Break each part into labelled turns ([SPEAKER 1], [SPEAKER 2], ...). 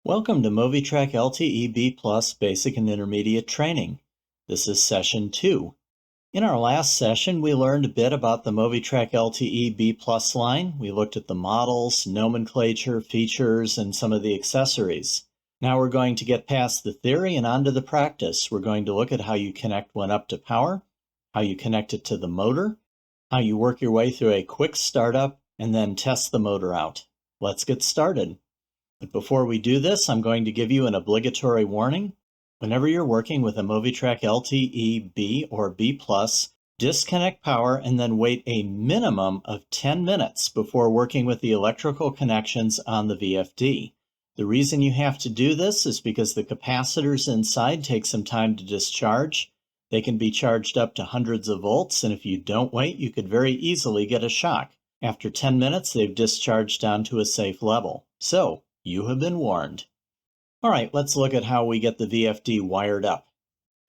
[SPEAKER 1] Welcome to MOVITRAC LTE-B Plus Basic and Intermediate Training. This is Session 2. In our last session, we learned a bit about the MOVITRAC LTE-B Plus line. We looked at the models, nomenclature, features, and some of the accessories. Now we're going to get past the theory and onto the practice. We're going to look at how you connect one up to power, how you connect it to the motor, how you work your way through a quick startup, and then test the motor out. Let's get started. But before we do this, I'm going to give you an obligatory warning. Whenever you're working with a MOVITRAC LTE-B or B+, disconnect power and then wait a minimum of 10 minutes before working with the electrical connections on the VFD. The reason you have to do this is because the capacitors inside take some time to discharge. They can be charged up to hundreds of volts, and if you don't wait, you could very easily get a shock. After 10 minutes, they've discharged down to a safe level. So, you have been warned. All right, let's look at how we get the VFD wired up.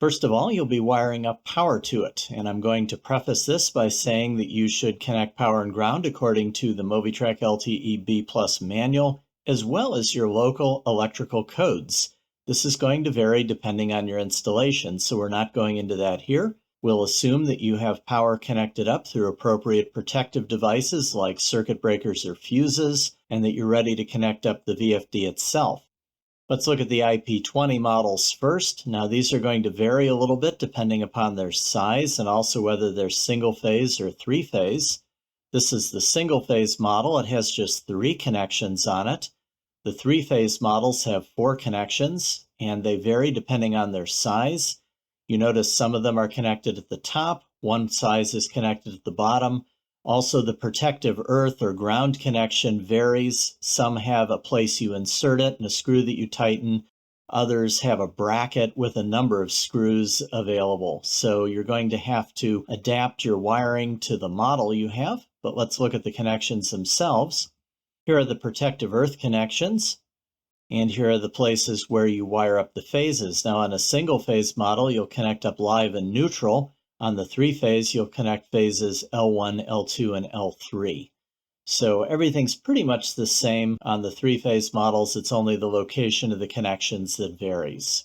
[SPEAKER 1] First of all, you'll be wiring up power to it, and I'm going to preface this by saying that you should connect power and ground according to the MOVITRAC LTE-B Plus manual, as well as your local electrical codes. This is going to vary depending on your installation, so we're not going into that here. We'll assume that you have power connected up through appropriate protective devices like circuit breakers or fuses, and that you're ready to connect up the VFD itself. Let's look at the IP20 models first. Now these are going to vary a little bit depending upon their size and also whether they're single-phase or three-phase. This is the single-phase model. It has just 3 connections on it. The three-phase models have 4 connections, and they vary depending on their size. You notice some of them are connected at the top, one size is connected at the bottom. Also, the protective earth or ground connection varies. Some have a place you insert it and a screw that you tighten. Others have a bracket with a number of screws available. So you're going to have to adapt your wiring to the model you have. But let's look at the connections themselves. Here are the protective earth connections. And here are the places where you wire up the phases. Now on a single phase model, you'll connect up live and neutral. On the three-phase, you'll connect phases L1, L2, and L3. So everything's pretty much the same on the three-phase models. It's only the location of the connections that varies.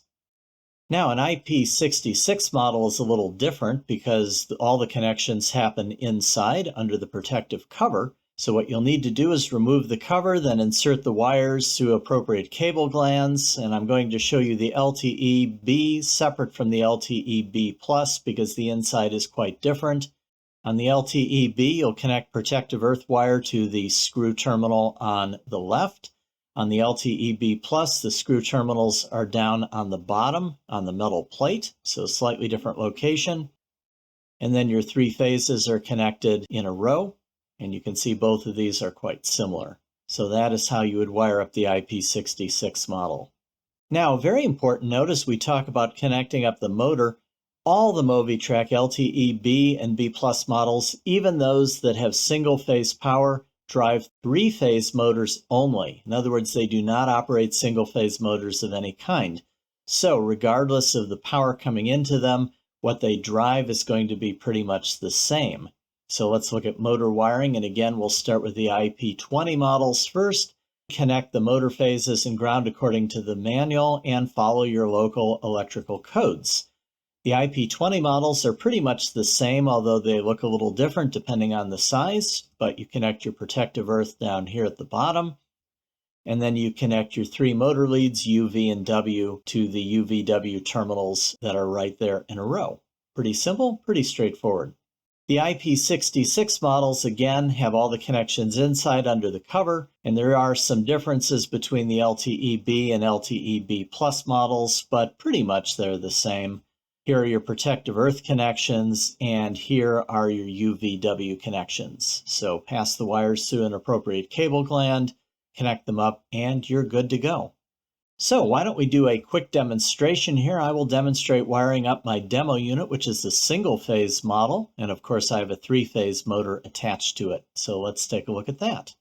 [SPEAKER 1] Now an IP66 model is a little different because all the connections happen inside under the protective cover. So what you'll need to do is remove the cover, then insert the wires through appropriate cable glands, and I'm going to show you the LTE-B separate from the LTE-B Plus because the inside is quite different. On the LTE-B, you'll connect protective earth wire to the screw terminal on the left. On the LTE-B Plus, the screw terminals are down on the bottom on the metal plate, so slightly different location. And then your 3 phases are connected in a row. And you can see both of these are quite similar. So that is how you would wire up the IP66 model. Now, a very important note as we talk about connecting up the motor, all the MOVITRAC LTE-B and B+ models, even those that have single-phase power, drive 3-phase motors only. In other words, they do not operate single-phase motors of any kind. So regardless of the power coming into them, what they drive is going to be pretty much the same. So let's look at motor wiring, and again, we'll start with the IP20 models first. Connect the motor phases and ground according to the manual and follow your local electrical codes. The IP20 models are pretty much the same, although they look a little different depending on the size, but you connect your protective earth down here at the bottom, and then you connect your 3 motor leads, U, V, and W, to the UVW terminals that are right there in a row. Pretty simple, pretty straightforward. The IP66 models, again, have all the connections inside under the cover, and there are some differences between the LTE-B and LTE-B Plus models, but pretty much they're the same. Here are your protective earth connections, and here are your UVW connections. So pass the wires through an appropriate cable gland, connect them up, and you're good to go. So why don't we do a quick demonstration here. I will demonstrate wiring up my demo unit, which is the single-phase model, and of course I have a 3-phase motor attached to it. So let's take a look at that.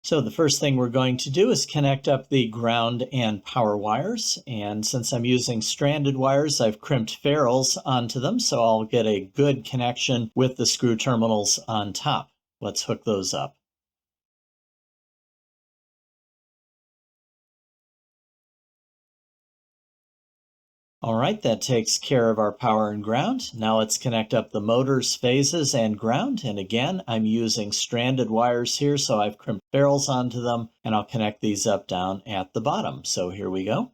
[SPEAKER 1] So the first thing we're going to do is connect up the ground and power wires, and since I'm using stranded wires, I've crimped ferrules onto them, so I'll get a good connection with the screw terminals on top. Let's hook those up. All right, that takes care of our power and ground. Now let's connect up the motors, phases, and ground. And again, I'm using stranded wires here, so I've crimped barrels onto them, and I'll connect these up down at the bottom. So here we go.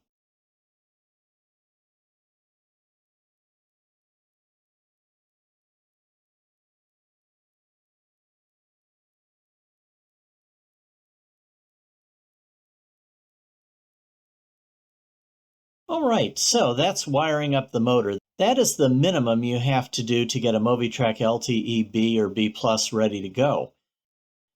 [SPEAKER 1] All right, so that's wiring up the motor. That is the minimum you have to do to get a MOVITRAC LTE-B or B+ ready to go.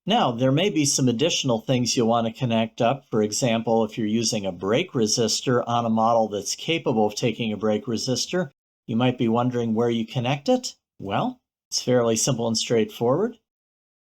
[SPEAKER 1] Now, there may be some additional things you'll want to connect up. For example, if you're using a brake resistor on a model that's capable of taking a brake resistor, you might be wondering where you connect it. Well, it's fairly simple and straightforward.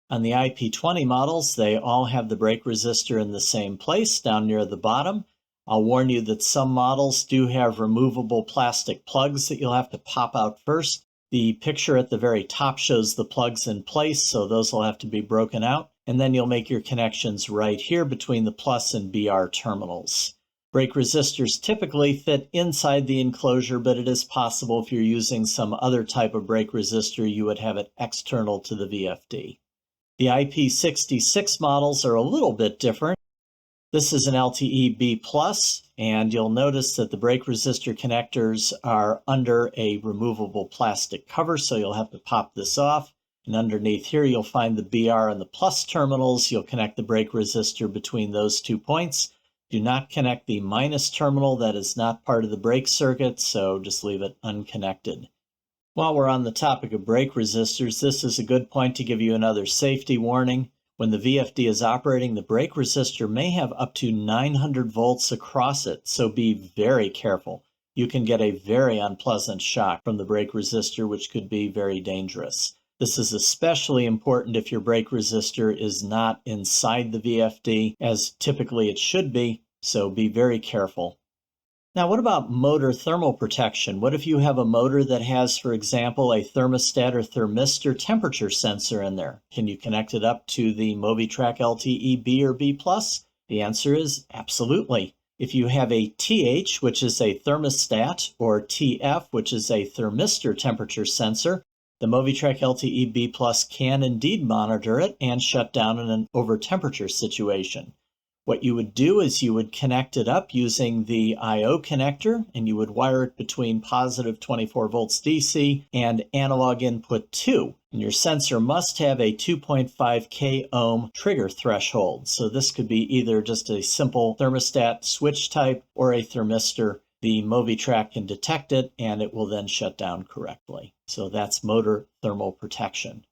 [SPEAKER 1] On the IP20 models, they all have the brake resistor in the same place down near the bottom. I'll warn you that some models do have removable plastic plugs that you'll have to pop out first. The picture at the very top shows the plugs in place, so those will have to be broken out. And then you'll make your connections right here between the plus and BR terminals. Brake resistors typically fit inside the enclosure, but it is possible if you're using some other type of brake resistor, you would have it external to the VFD. The IP66 models are a little bit different. This is an LTE-B+, and you'll notice that the brake resistor connectors are under a removable plastic cover, so you'll have to pop this off. And underneath here, you'll find the BR and the plus terminals. You'll connect the brake resistor between those 2 points. Do not connect the minus terminal. That is not part of the brake circuit, so just leave it unconnected. While we're on the topic of brake resistors, this is a good point to give you another safety warning. When the VFD is operating, the brake resistor may have up to 900 volts across it, so be very careful. You can get a very unpleasant shock from the brake resistor, which could be very dangerous. This is especially important if your brake resistor is not inside the VFD, as typically it should be, so be very careful. Now, what about motor thermal protection? What if you have a motor that has, for example, a thermostat or thermistor temperature sensor in there? Can you connect it up to the MOVITRAC LTE-B or B+? The answer is absolutely. If you have a TH, which is a thermostat, or TF, which is a thermistor temperature sensor, the MOVITRAC LTE-B+ can indeed monitor it and shut down in an over-temperature situation. What you would do is you would connect it up using the I/O connector, and you would wire it between positive 24 volts DC and analog input 2. And your sensor must have a 2.5 k ohm trigger threshold. So this could be either just a simple thermostat switch type or a thermistor. The MOVITRAC can detect it, and it will then shut down correctly. So that's motor thermal protection.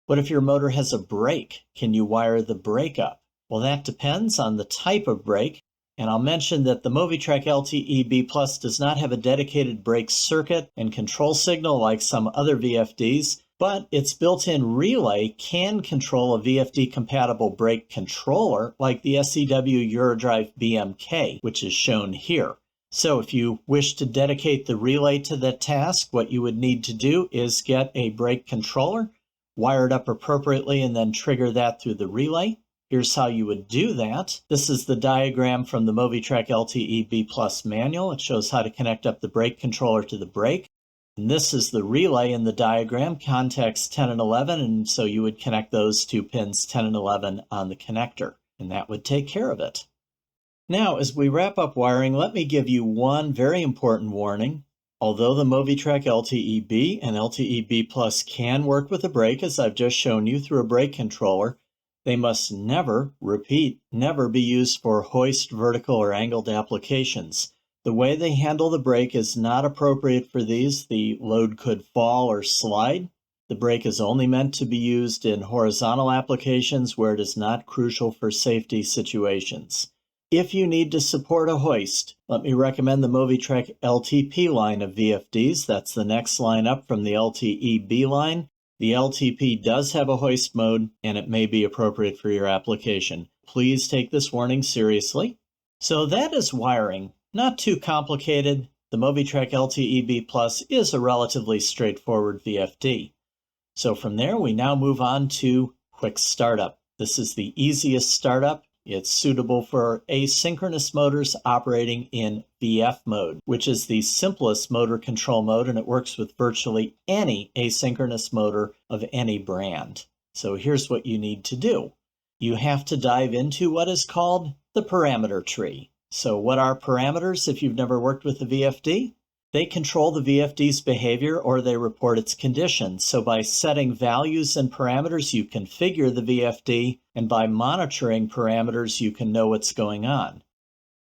[SPEAKER 1] What if your motor has a brake? Can you wire the brake up? Well, that depends on the type of brake, and I'll mention that the MOVITRAC LTE-B+ does not have a dedicated brake circuit and control signal like some other VFDs, but its built-in relay can control a VFD-compatible brake controller like the SEW Eurodrive BMK, which is shown here. So if you wish to dedicate the relay to that task, what you would need to do is get a brake controller, wire it up appropriately, and then trigger that through the relay. Here's how you would do that. This is the diagram from the MOVITRAC LTE-B+ manual. It shows how to connect up the brake controller to the brake. And this is the relay in the diagram, contacts 10 and 11, and so you would connect those two pins 10 and 11 on the connector, and that would take care of it. Now, as we wrap up wiring, let me give you one very important warning. Although the MOVITRAC LTE-B and LTE-B+ can work with a brake, as I've just shown you, through a brake controller, they must never, repeat, never be used for hoist, vertical, or angled applications. The way they handle the brake is not appropriate for these. The load could fall or slide. The brake is only meant to be used in horizontal applications where it is not crucial for safety situations. If you need to support a hoist, let me recommend the MOVITRAC LTP line of VFDs. That's the next line up from the LTE-B line. The LTP does have a hoist mode, and it may be appropriate for your application. Please take this warning seriously. So that is wiring. Not too complicated. The MOVITRAC LTE-B+ is a relatively straightforward VFD. So from there, we now move on to quick startup. This is the easiest startup. It's suitable for asynchronous motors operating in VF mode, which is the simplest motor control mode, and it works with virtually any asynchronous motor of any brand. So here's what you need to do. You have to dive into what is called the parameter tree. So what are parameters if you've never worked with the VFD? They control the VFD's behavior or they report its conditions. So by setting values and parameters, you configure the VFD, and by monitoring parameters, you can know what's going on.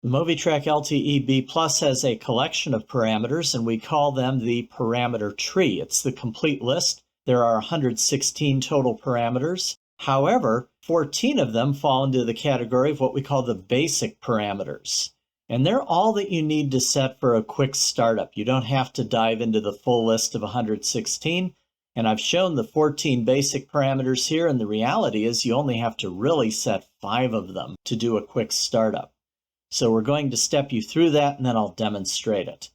[SPEAKER 1] The MOVITRAC LTE-B Plus has a collection of parameters, and we call them the parameter tree. It's the complete list. There are 116 total parameters. However, 14 of them fall into the category of what we call the basic parameters. And they're all that you need to set for a quick startup. You don't have to dive into the full list of 116. And I've shown the 14 basic parameters here, and the reality is you only have to really set 5 of them to do a quick startup. So we're going to step you through that, and then I'll demonstrate it.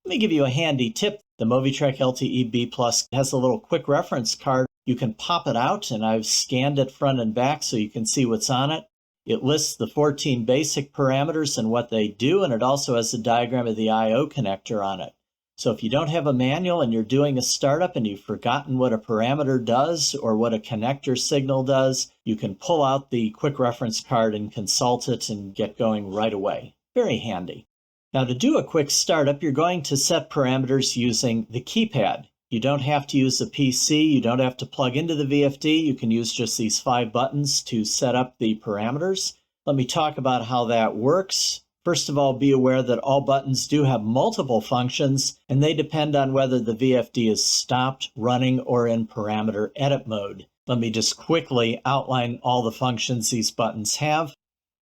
[SPEAKER 1] Let me give you a handy tip. The MOVITRAC LTE-B Plus has a little quick reference card. You can pop it out, and I've scanned it front and back so you can see what's on it. It lists the 14 basic parameters and what they do, and it also has a diagram of the I/O connector on it. So if you don't have a manual and you're doing a startup and you've forgotten what a parameter does or what a connector signal does, you can pull out the quick reference card and consult it and get going right away. Very handy. Now to do a quick startup, you're going to set parameters using the keypad. You don't have to use a PC, you don't have to plug into the VFD, you can use just these 5 buttons to set up the parameters. Let me talk about how that works. First of all, be aware that all buttons do have multiple functions, and they depend on whether the VFD is stopped, running, or in parameter edit mode. Let me just quickly outline all the functions these buttons have.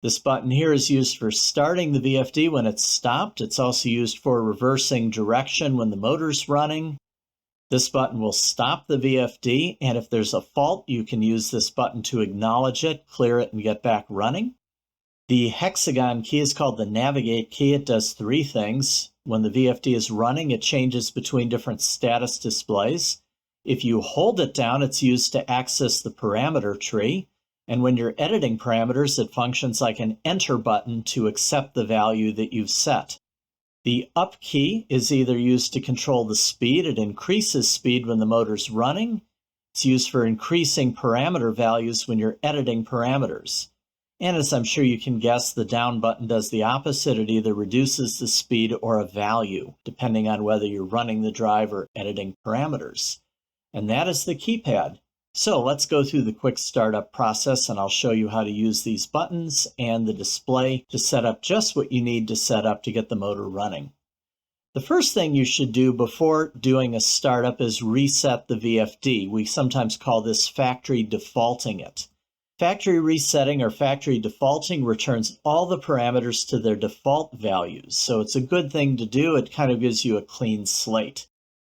[SPEAKER 1] This button here is used for starting the VFD when it's stopped. It's also used for reversing direction when the motor's running. This button will stop the VFD, and if there's a fault, you can use this button to acknowledge it, clear it, and get back running. The hexagon key is called the navigate key. It does 3 things. When the VFD is running, it changes between different status displays. If you hold it down, it's used to access the parameter tree. And when you're editing parameters, it functions like an enter button to accept the value that you've set. The up key is either used to control the speed. It increases speed when the motor's running. It's used for increasing parameter values when you're editing parameters. And as I'm sure you can guess, the down button does the opposite. It either reduces the speed or a value, depending on whether you're running the drive or editing parameters. And that is the keypad. So let's go through the quick startup process, and I'll show you how to use these buttons and the display to set up just what you need to set up to get the motor running. The first thing you should do before doing a startup is reset the VFD. We sometimes call this factory defaulting it. Factory resetting or factory defaulting returns all the parameters to their default values, so it's a good thing to do. It kind of gives you a clean slate.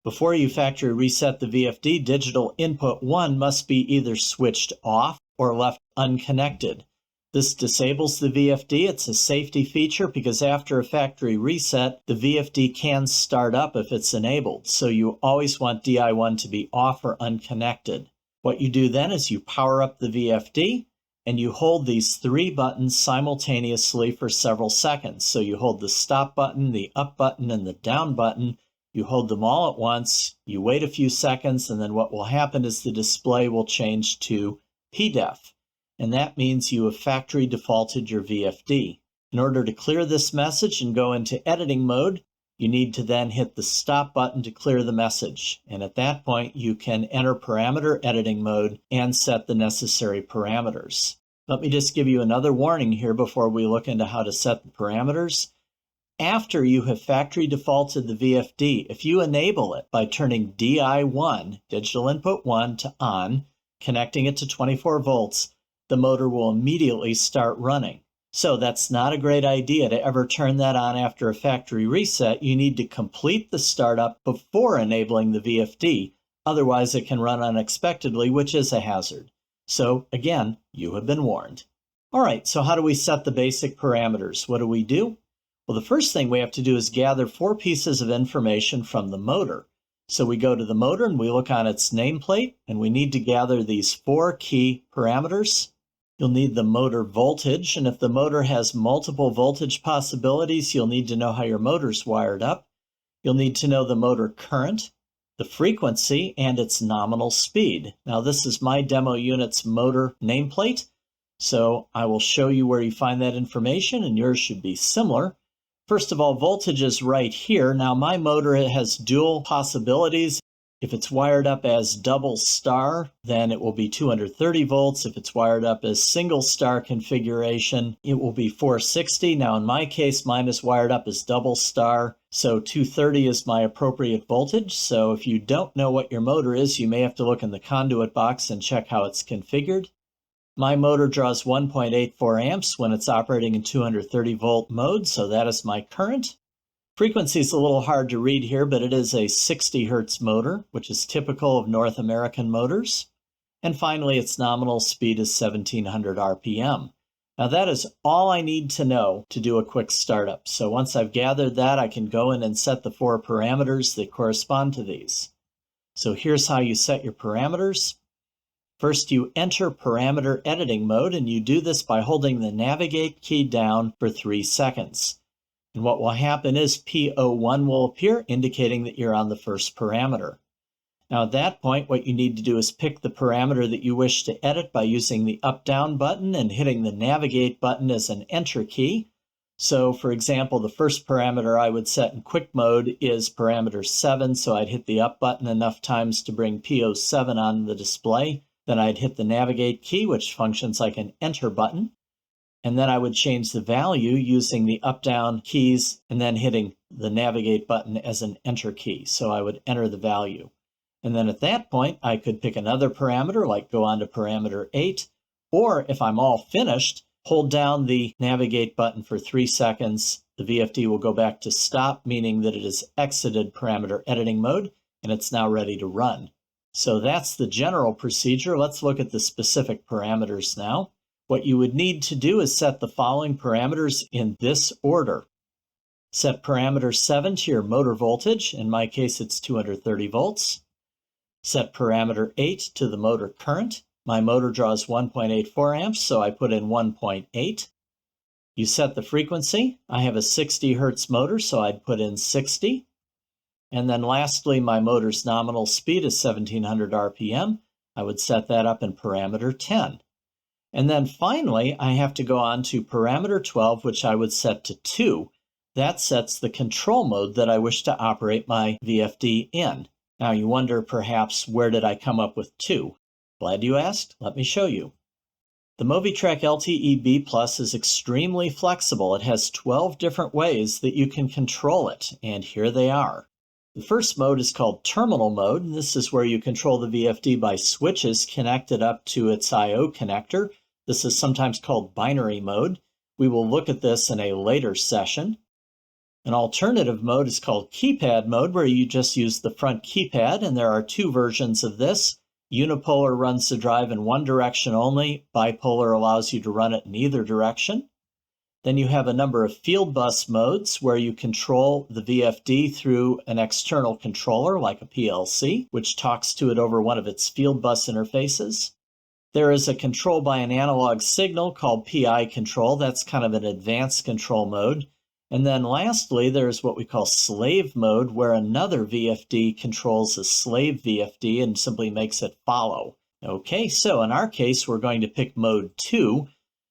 [SPEAKER 1] Before you factory reset the VFD, digital input 1 must be either switched off or left unconnected. This disables the VFD. It's a safety feature because after a factory reset, the VFD can start up if it's enabled. So you always want DI1 to be off or unconnected. What you do then is you power up the VFD and you hold these 3 buttons simultaneously for several seconds. So you hold the stop button, the up button, and the down button. You hold them all at once, you wait a few seconds, and then what will happen is the display will change to PDEF. And that means you have factory defaulted your VFD. In order to clear this message and go into editing mode, you need to then hit the stop button to clear the message. And at that point, you can enter parameter editing mode and set the necessary parameters. Let me just give you another warning here before we look into how to set the parameters. After you have factory defaulted the VFD, if you enable it by turning DI1, digital input 1, to on, connecting it to 24 volts, the motor will immediately start running. So that's not a great idea to ever turn that on after a factory reset. You need to complete the startup before enabling the VFD. Otherwise, it can run unexpectedly, which is a hazard. So again, you have been warned. All right, so how do we set the basic parameters? What do we do? Well, the first thing we have to do is gather 4 pieces of information from the motor. So we go to the motor and we look on its nameplate, and we need to gather these 4 key parameters. You'll need the motor voltage, and if the motor has multiple voltage possibilities, you'll need to know how your motor's wired up. You'll need to know the motor current, the frequency, and its nominal speed. Now this is my demo unit's motor nameplate, so I will show you where you find that information, and yours should be similar. First of all, voltage is right here. Now my motor has dual possibilities. If it's wired up as double star, then it will be 230 volts. If it's wired up as single star configuration, it will be 460. Now in my case, mine is wired up as double star, so 230 is my appropriate voltage. So if you don't know what your motor is, you may have to look in the conduit box and check how it's configured. My motor draws 1.84 amps when it's operating in 230 volt mode, so that is my current. Frequency is a little hard to read here, but it is a 60 hertz motor, which is typical of North American motors. And finally, its nominal speed is 1700 RPM. Now that is all I need to know to do a quick startup. So once I've gathered that, I can go in and set the 4 parameters that correspond to these. So here's how you set your parameters. First, you enter parameter editing mode, and you do this by holding the navigate key down for 3 seconds. And what will happen is P01 will appear, indicating that you're on the first parameter. Now at that point, what you need to do is pick the parameter that you wish to edit by using the up-down button and hitting the navigate button as an enter key. So for example, the first parameter I would set in quick mode is parameter 7, so I'd hit the up button enough times to bring P07 on the display. Then I'd hit the navigate key, which functions like an enter button. And then I would change the value using the up-down keys and then hitting the navigate button as an enter key. So I would enter the value. And then at that point, I could pick another parameter, like go on to parameter 8. Or if I'm all finished, hold down the navigate button for 3 seconds. The VFD will go back to stop, meaning that it has exited parameter editing mode, and it's now ready to run. So that's the general procedure. Let's look at the specific parameters now. What you would need to do is set the following parameters in this order. Set parameter 7 to your motor voltage. In my case, it's 230 volts. Set parameter 8 to the motor current. My motor draws 1.84 amps, so I put in 1.8. You set the frequency. I have a 60 hertz motor, so I'd put in 60. And then lastly, my motor's nominal speed is 1700 RPM. I would set that up in parameter 10. And then finally, I have to go on to parameter 12, which I would set to 2. That sets the control mode that I wish to operate my VFD in. Now you wonder perhaps, where did I come up with 2? Glad you asked. Let me show you. The MOVITRAC LTE-B Plus is extremely flexible. It has 12 different ways that you can control it, and here they are. The first mode is called terminal mode, and this is where you control the VFD by switches connected up to its I/O connector. This is sometimes called binary mode. We will look at this in a later session. An alternative mode is called keypad mode, where you just use the front keypad, and there are 2 versions of this. Unipolar runs the drive in one direction only. Bipolar allows you to run it in either direction. Then you have a number of field bus modes where you control the VFD through an external controller like a PLC, which talks to it over one of its field bus interfaces. There is a control by an analog signal called PI control. That's kind of an advanced control mode. And then lastly, there's what we call slave mode, where another VFD controls a slave VFD and simply makes it follow. Okay, so in our case, we're going to pick mode 2,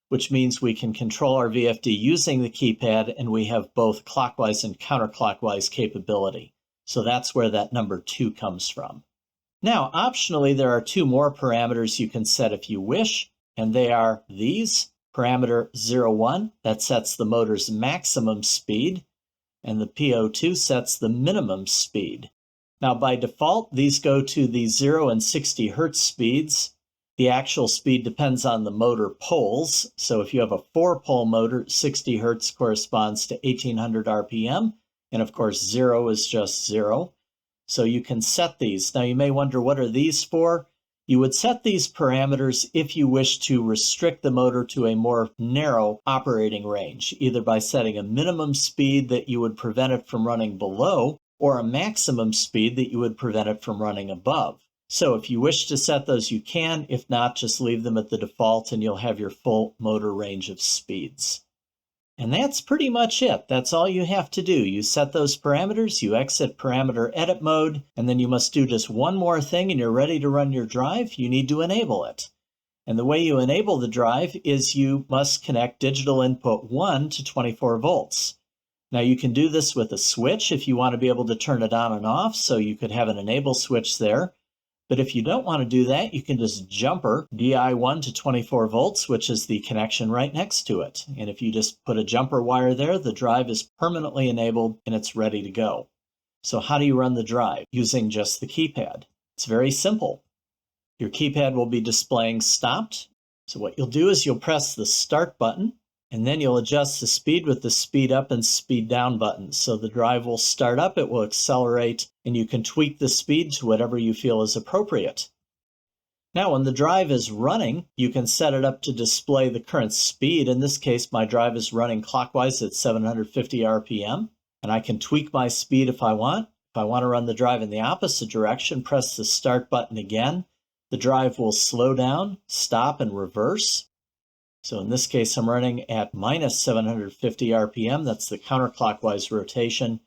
[SPEAKER 1] which means we can control our VFD using the keypad, and we have both clockwise and counterclockwise capability. So that's where that number 2 comes from. Now, optionally, there are 2 more parameters you can set if you wish, and they are these. Parameter 01, that sets the motor's maximum speed, and the PO2 sets the minimum speed. Now, by default, these go to the 0 and 60 hertz speeds. The actual speed depends on the motor poles. So if you have a 4-pole motor, 60 hertz corresponds to 1800 RPM. And of course, 0 is just 0. So you can set these. Now you may wonder, what are these for? You would set these parameters if you wish to restrict the motor to a more narrow operating range, either by setting a minimum speed that you would prevent it from running below, or a maximum speed that you would prevent it from running above. So if you wish to set those, you can. If not, just leave them at the default and you'll have your full motor range of speeds. And that's pretty much it. That's all you have to do. You set those parameters, you exit parameter edit mode, and then you must do just one more thing and you're ready to run your drive. You need to enable it. And the way you enable the drive is you must connect digital input 1 to 24 volts. Now you can do this with a switch if you want to be able to turn it on and off, so you could have an enable switch there. But if you don't want to do that, you can just jumper DI1 to 24 volts, which is the connection right next to it. And if you just put a jumper wire there, the drive is permanently enabled and it's ready to go. So how do you run the drive? Using just the keypad. It's very simple. Your keypad will be displaying stopped. So what you'll do is you'll press the start button, and then you'll adjust the speed with the speed up and speed down buttons. So the drive will start up, it will accelerate, and you can tweak the speed to whatever you feel is appropriate. Now, when the drive is running, you can set it up to display the current speed. In this case, my drive is running clockwise at 750 RPM, and I can tweak my speed if I want. If I want to run the drive in the opposite direction, press the start button again. The drive will slow down, stop, and reverse. So in this case, I'm running at minus 750 RPM. That's the counterclockwise rotation.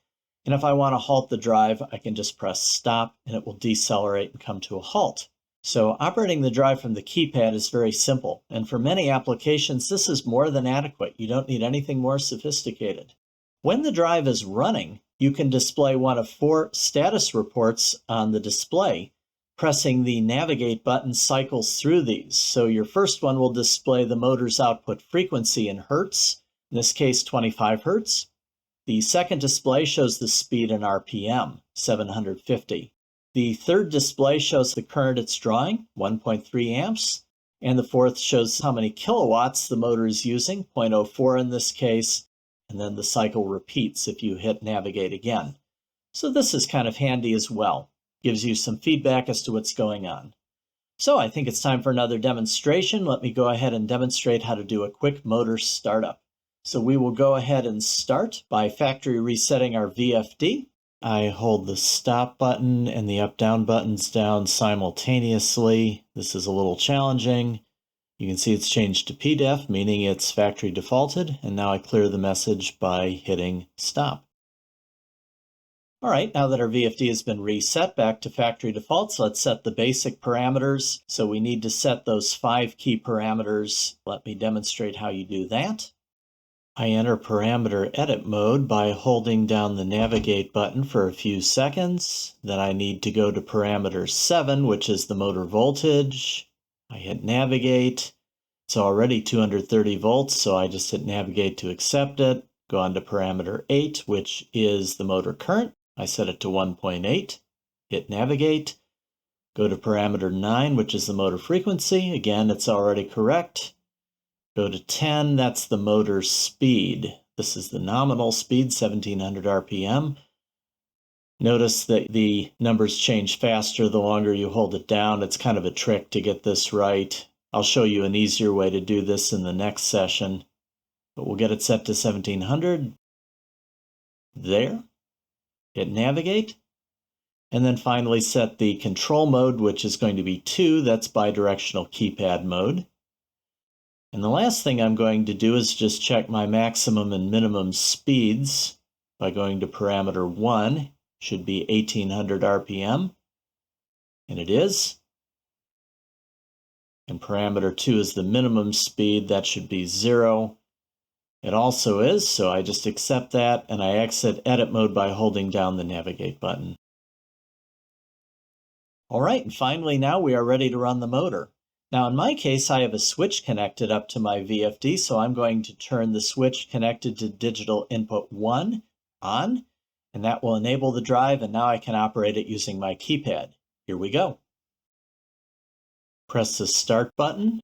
[SPEAKER 1] And if I want to halt the drive, I can just press stop and it will decelerate and come to a halt. So operating the drive from the keypad is very simple. And for many applications, this is more than adequate. You don't need anything more sophisticated. When the drive is running, you can display one of 4 status reports on the display. Pressing the navigate button cycles through these. So your first one will display the motor's output frequency in hertz, in this case 25 hertz. The second display shows the speed in RPM, 750. The third display shows the current it's drawing, 1.3 amps. And the fourth shows how many kilowatts the motor is using, 0.04 in this case. And then the cycle repeats if you hit navigate again. So this is kind of handy as well. Gives you some feedback as to what's going on. So I think it's time for another demonstration. Let me go ahead and demonstrate how to do a quick motor startup. So we will go ahead and start by factory resetting our VFD. I hold the stop button and the up-down buttons down simultaneously. This is a little challenging. You can see it's changed to PDEF, meaning it's factory defaulted, and now I clear the message by hitting stop. All right, now that our VFD has been reset back to factory defaults, let's set the basic parameters. So we need to set those 5 key parameters. Let me demonstrate how you do that. I enter parameter edit mode by holding down the navigate button for a few seconds. Then I need to go to parameter 7, which is the motor voltage. I hit navigate. It's already 230 volts, so I just hit navigate to accept it. Go on to parameter 8, which is the motor current. I set it to 1.8, hit navigate, go to parameter 9, which is the motor frequency. Again, it's already correct. Go to 10, that's the motor speed. This is the nominal speed, 1700 RPM. Notice that the numbers change faster the longer you hold it down. It's kind of a trick to get this right. I'll show you an easier way to do this in the next session. But we'll get it set to 1700. There. Hit navigate, and then finally set the control mode, which is going to be 2. That's bidirectional keypad mode. And the last thing I'm going to do is just check my maximum and minimum speeds by going to parameter 1. Should be 1800 RPM, and it is. And parameter 2 is the minimum speed. That should be 0. It also is, so I just accept that, and I exit edit mode by holding down the navigate button. All right, and finally now we are ready to run the motor. Now in my case, I have a switch connected up to my VFD, so I'm going to turn the switch connected to digital input 1 on, and that will enable the drive, and now I can operate it using my keypad. Here we go. Press the start button.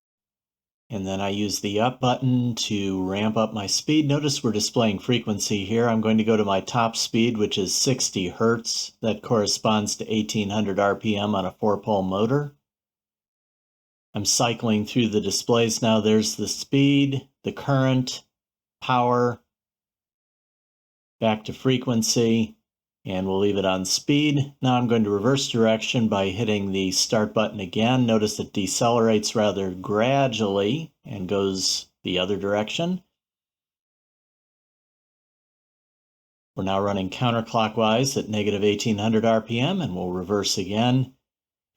[SPEAKER 1] And then I use the up button to ramp up my speed. Notice we're displaying frequency here. I'm going to go to my top speed, which is 60 hertz. That corresponds to 1800 RPM on a 4-pole motor. I'm cycling through the displays now. There's the speed, the current, power, back to frequency, and we'll leave it on speed. Now I'm going to reverse direction by hitting the start button again. Notice it decelerates rather gradually and goes the other direction. We're now running counterclockwise at negative 1800 RPM, and we'll reverse again.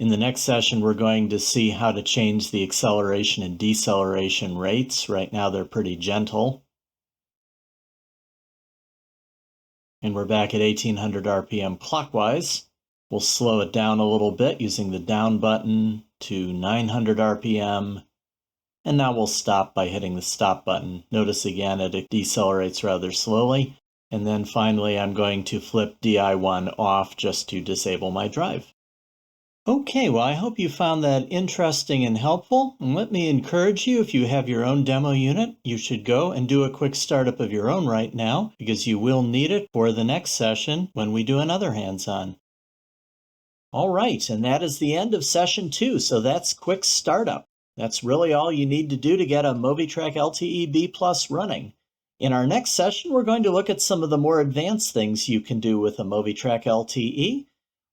[SPEAKER 1] In the next session, we're going to see how to change the acceleration and deceleration rates. Right now, they're pretty gentle. And we're back at 1800 RPM clockwise. We'll slow it down a little bit using the down button to 900 RPM. And now we'll stop by hitting the stop button. Notice again, it decelerates rather slowly. And then finally, I'm going to flip DI1 off just to disable my drive. Okay, well, I hope you found that interesting and helpful. And let me encourage you, if you have your own demo unit, you should go and do a quick startup of your own right now, because you will need it for the next session when we do another hands-on. All right, and that is the end of session 2, so that's quick startup. That's really all you need to do to get a MOVITRAC LTE-B+ running. In our next session, we're going to look at some of the more advanced things you can do with a MOVITRAC LTE.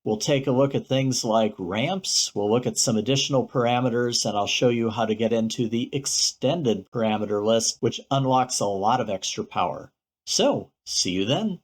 [SPEAKER 1] We'll take a look at things like ramps, we'll look at some additional parameters, and I'll show you how to get into the extended parameter list, which unlocks a lot of extra power. So, see you then.